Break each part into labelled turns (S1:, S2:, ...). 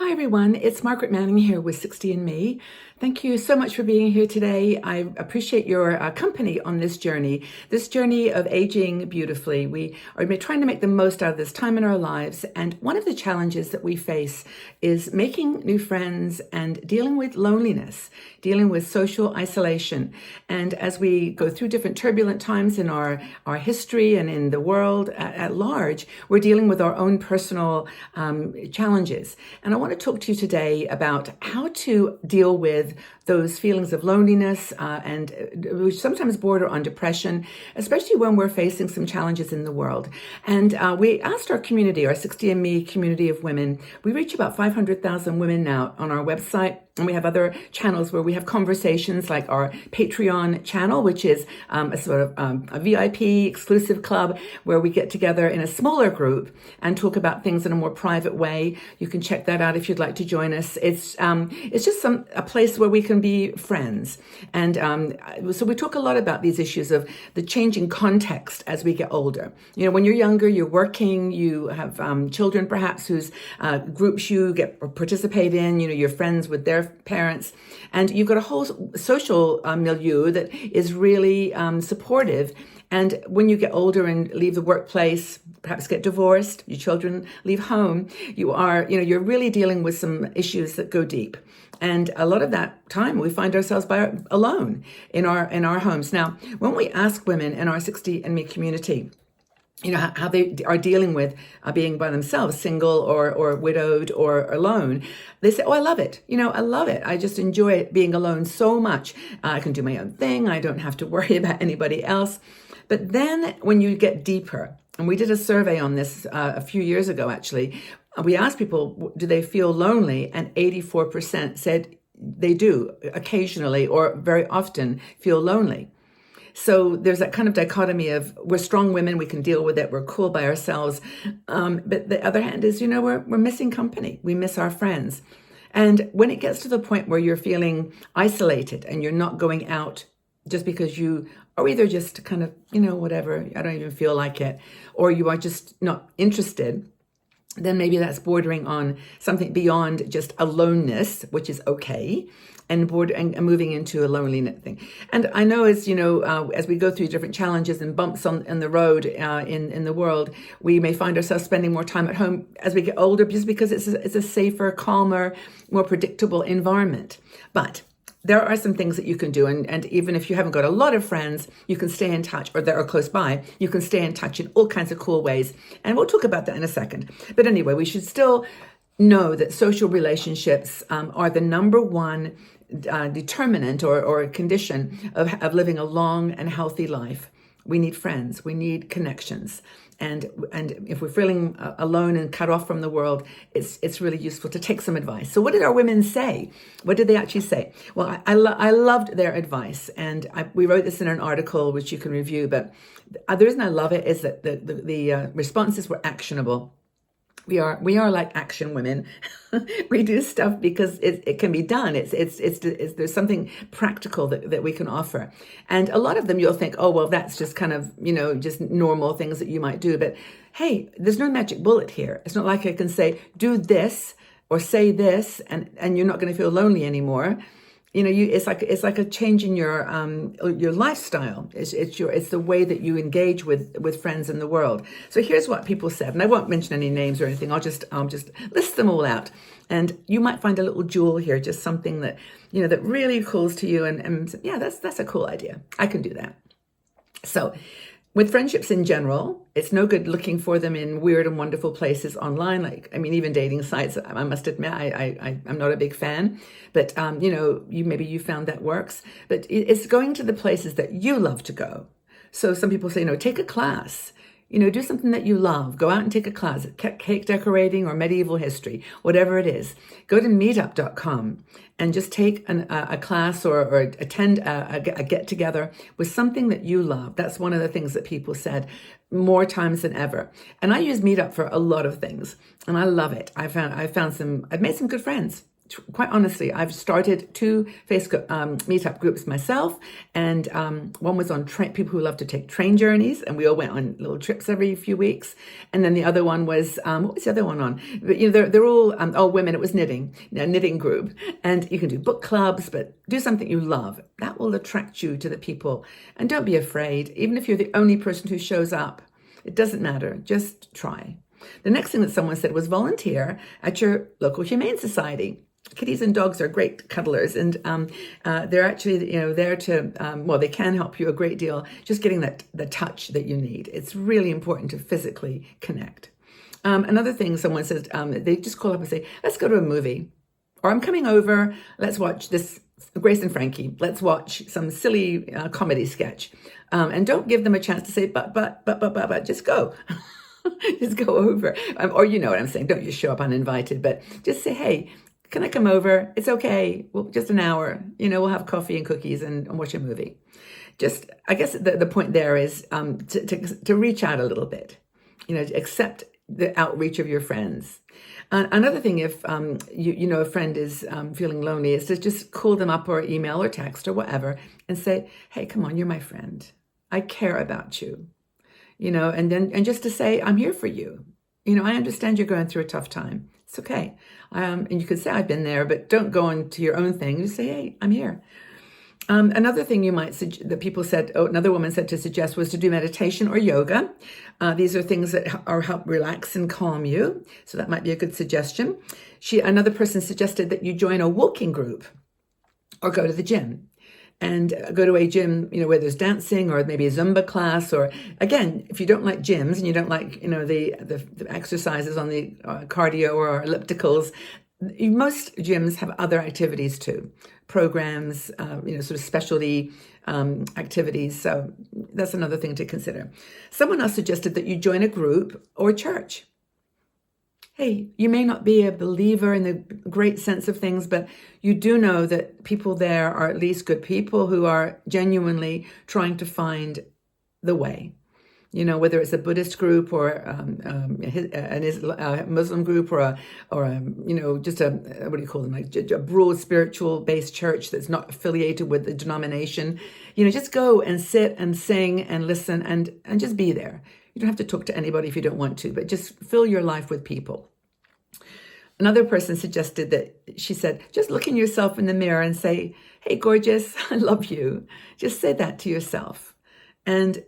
S1: Hi everyone, it's Margaret Manning here with 60andMe. Thank you so much for being here today. I appreciate your company on this journey of aging beautifully. We are trying to make the most out of this time in our lives, and one of the challenges that we face is making new friends and dealing with loneliness, dealing with social isolation. And as we go through different turbulent times in our history and in the world at large, we're dealing with our own personal challenges. And I want to talk to you today about how to deal with those feelings of loneliness and which sometimes border on depression, especially when we're facing some challenges in the world. And we asked our community, our 60andMe community of women. We reach about 500,000 women now on our website. And we have other channels where we have conversations, like our Patreon channel, which is a sort of a VIP exclusive club where we get together in a smaller group and talk about things in a more private way. You can check that out if you'd like to join us. It's just a place where we can be friends. And so we talk a lot about these issues of the changing context as we get older. You know, when you're younger, you're working, you have children perhaps whose groups you participate in, you know, you're friends with their parents, and you've got a whole social milieu that is really supportive. And when you get older and leave the workplace, perhaps get divorced, your children leave home, you're really dealing with some issues that go deep. And a lot of that time we find ourselves alone in our homes. Now, when we ask women in our 60andMe community, you know, how they are dealing with being by themselves, single or widowed or alone, they say, oh, I love it. You know, I love it. I just enjoy being alone so much. I can do my own thing. I don't have to worry about anybody else. But then when you get deeper, and we did a survey on this a few years ago, actually, we asked people, do they feel lonely? And 84% said they do occasionally or very often feel lonely. So there's that kind of dichotomy of we're strong women, we can deal with it, we're cool by ourselves. But the other hand is, you know, we're missing company. We miss our friends. And when it gets to the point where you're feeling isolated and you're not going out just because you are either just kind of, you know, whatever, I don't even feel like it, or you are just not interested, then maybe that's bordering on something beyond just aloneness, which is okay, and moving into a loneliness thing. And I know, as you know, as we go through different challenges and bumps on the road in the world, we may find ourselves spending more time at home as we get older, just because it's a safer, calmer, more predictable environment. But there are some things that you can do, and even if you haven't got a lot of friends, you can stay in touch, or that are close by, you can stay in touch in all kinds of cool ways. And we'll talk about that in a second. But anyway, we should still know that social relationships are the number one determinant or condition of living a long and healthy life. We need friends, we need connections. And if we're feeling alone and cut off from the world, it's really useful to take some advice. So what did our women say? What did they actually say? Well, I loved their advice, and we wrote this in an article which you can review. But the reason I love it is that the responses were actionable. We are like action women. We do stuff because it can be done. There's something practical that we can offer. And a lot of them you'll think, oh, well, that's just kind of, you know, just normal things that you might do. But hey, there's no magic bullet here. It's not like I can say, do this or say this and you're not going to feel lonely anymore. You know, it's like a change in your lifestyle. It's the way that you engage with friends in the world. So here's what people said, and I won't mention any names or anything. I'll just list them all out, and you might find a little jewel here, just something that, you know, that really calls to you. And yeah, that's a cool idea. I can do that. So, with friendships in general, it's no good looking for them in weird and wonderful places online. Even dating sites, I must admit, I'm not a big fan. But, you know, maybe you found that works. But it's going to the places that you love to go. So some people say, you know, take a class. You know, do something that you love. Go out and take a class, cake decorating or medieval history, whatever it is. Go to meetup.com and just take a class or attend a get-together with something that you love. That's one of the things that people said more times than ever. And I use Meetup for a lot of things, and I love it. I've made some good friends quite honestly, I've started 2 Facebook meetup groups myself, and one was on people who love to take train journeys, and we all went on little trips every few weeks. And then the other one was what was the other one on? But, they're all women. It was knitting, a knitting group, and you can do book clubs, but do something you love. That will attract you to the people, and don't be afraid. Even if you're the only person who shows up, it doesn't matter. Just try. The next thing that someone said was volunteer at your local humane society. Kitties and dogs are great cuddlers, and they're actually, there to, they can help you a great deal, just getting the touch that you need. It's really important to physically connect. Another thing someone says, they just call up and say, let's go to a movie. Or I'm coming over, let's watch this Grace and Frankie. Let's watch some silly comedy sketch. And don't give them a chance to say, but, just go. Just go over. Or you know what I'm saying, don't just show up uninvited, but just say, hey, can I come over? It's okay. Well, just an hour. We'll have coffee and cookies and watch a movie. I guess the point there is to reach out a little bit. To accept the outreach of your friends. Another thing, if a friend is feeling lonely, is to just call them up or email or text or whatever and say, hey, come on, you're my friend. I care about you. And just to say, I'm here for you. I understand you're going through a tough time. It's okay. And you could say, I've been there, but don't go on to your own thing. You say, hey, I'm here. Another thing another woman said to suggest was to do meditation or yoga. These are things that help relax and calm you. So that might be a good suggestion. Another person suggested that you join a walking group or go to the gym. And go to a gym, where there's dancing or maybe a Zumba class, or again, if you don't like gyms and you don't like, the exercises on the cardio or ellipticals, most gyms have other activities too, programs, sort of specialty activities. So that's another thing to consider. Someone else suggested that you join a group or church. Hey, you may not be a believer in the great sense of things, but you do know that people there are at least good people who are genuinely trying to find the way. Whether it's a Buddhist group or a Muslim group or just a what do you call them, like a broad spiritual based church that's not affiliated with the denomination. Just go and sit and sing and listen and just be there. You don't have to talk to anybody if you don't want to, but just fill your life with people. Another person suggested she said, just look in yourself in the mirror and say, hey, gorgeous, I love you. Just say that to yourself. And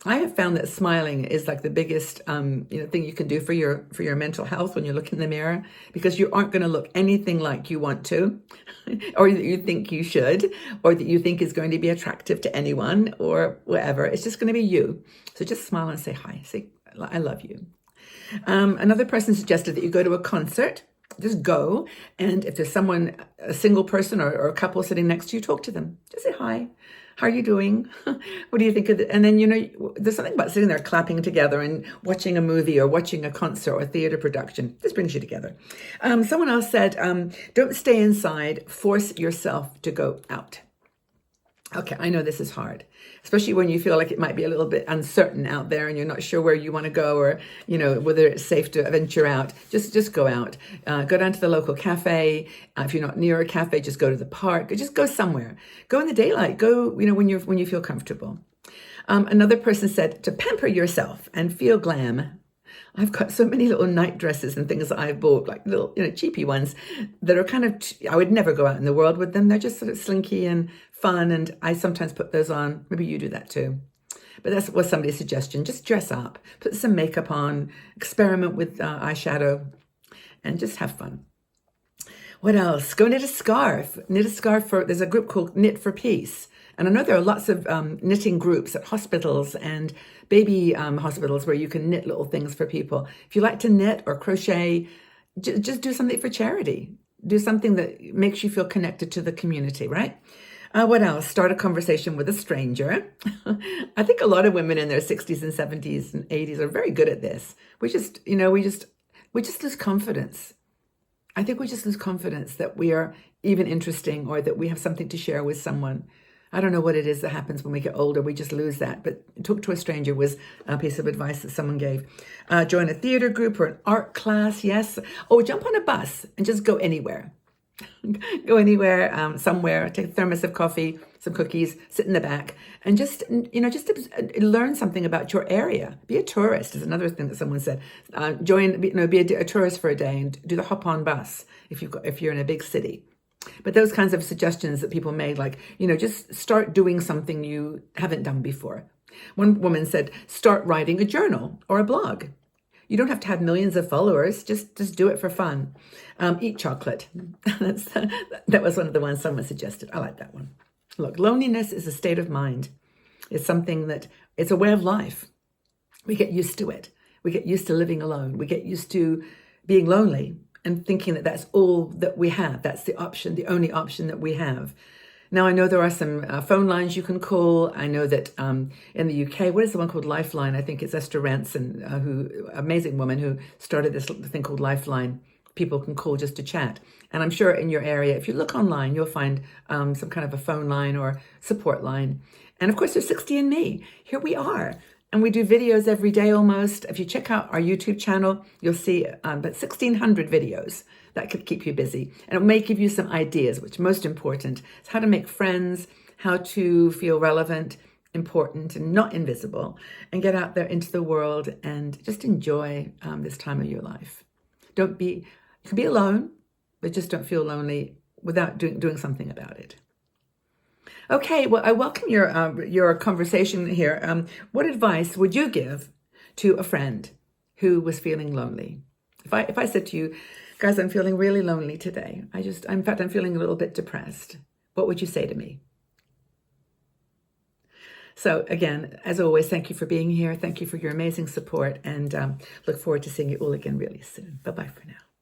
S1: I have found that smiling is like the biggest thing you can do for your mental health when you look in the mirror, because you aren't going to look anything like you want to, or that you think you should, or that you think is going to be attractive to anyone or whatever. It's just going to be you. So just smile and say hi. Say, I love you. Another person suggested that you go to a concert. Just go, and if there's someone, a single person or a couple sitting next to you, talk to them. Just say hi. How are you doing? What do you think of it? And then, there's something about sitting there clapping together and watching a movie or watching a concert or a theater production. This brings you together. Someone else said, don't stay inside. Force yourself to go out. Okay, I know this is hard, especially when you feel like it might be a little bit uncertain out there and you're not sure where you want to go or, whether it's safe to venture out. Just go out. Go down to the local cafe. If you're not near a cafe, just go to the park. Just go somewhere. Go in the daylight. Go, when you feel comfortable. Another person said to pamper yourself and feel glam. I've got so many little night dresses and things that I've bought, like little, cheapy ones that are kind of, I would never go out in the world with them. They're just sort of slinky and fun. And I sometimes put those on. Maybe you do that too. But that was somebody's suggestion. Just dress up, put some makeup on, experiment with eyeshadow, and just have fun. What else? Go knit a scarf. There's a group called Knit for Peace. And I know there are lots of knitting groups at hospitals and baby hospitals where you can knit little things for people. If you like to knit or crochet, just do something for charity. Do something that makes you feel connected to the community, right? What else? Start a conversation with a stranger. I think a lot of women in their 60s and 70s and 80s are very good at this. We just lose confidence. I think we just lose confidence that we are even interesting or that we have something to share with someone. I don't know what it is that happens when we get older. We just lose that. But talk to a stranger was a piece of advice that someone gave. Join a theater group or an art class, yes. Or jump on a bus and just go anywhere. Go anywhere, somewhere, take a thermos of coffee, some cookies, sit in the back, and just, learn something about your area. Be a tourist is another thing that someone said. Be a tourist for a day and do the hop-on bus if you're in a big city. But those kinds of suggestions that people made, like, just start doing something you haven't done before. One woman said, start writing a journal or a blog. You don't have to have millions of followers. Just do it for fun. Eat chocolate. That was one of the ones someone suggested. I like that one. Look, loneliness is a state of mind. It's something it's a way of life. We get used to it. We get used to living alone. We get used to being lonely and thinking that that's all that we have. That's the option, the only option that we have. Now, I know there are some phone lines you can call. I know that in the UK, what is the one called Lifeline? I think it's Esther Ranson, amazing woman who started this thing called Lifeline. People can call just to chat. And I'm sure in your area, if you look online, you'll find some kind of a phone line or support line. And of course, there's 60andMe. Here we are. And we do videos every day almost. If you check out our YouTube channel, you'll see about 1,600 videos. That could keep you busy. And it may give you some ideas, which most important is how to make friends, how to feel relevant, important, and not invisible, and get out there into the world and just enjoy this time of your life. You can be alone, but just don't feel lonely without doing something about it. Okay, well, I welcome your conversation here. What advice would you give to a friend who was feeling lonely? If I said to you, guys, I'm feeling really lonely today. In fact, I'm feeling a little bit depressed. What would you say to me? So again, as always, thank you for being here. Thank you for your amazing support, and look forward to seeing you all again really soon. Bye-bye for now.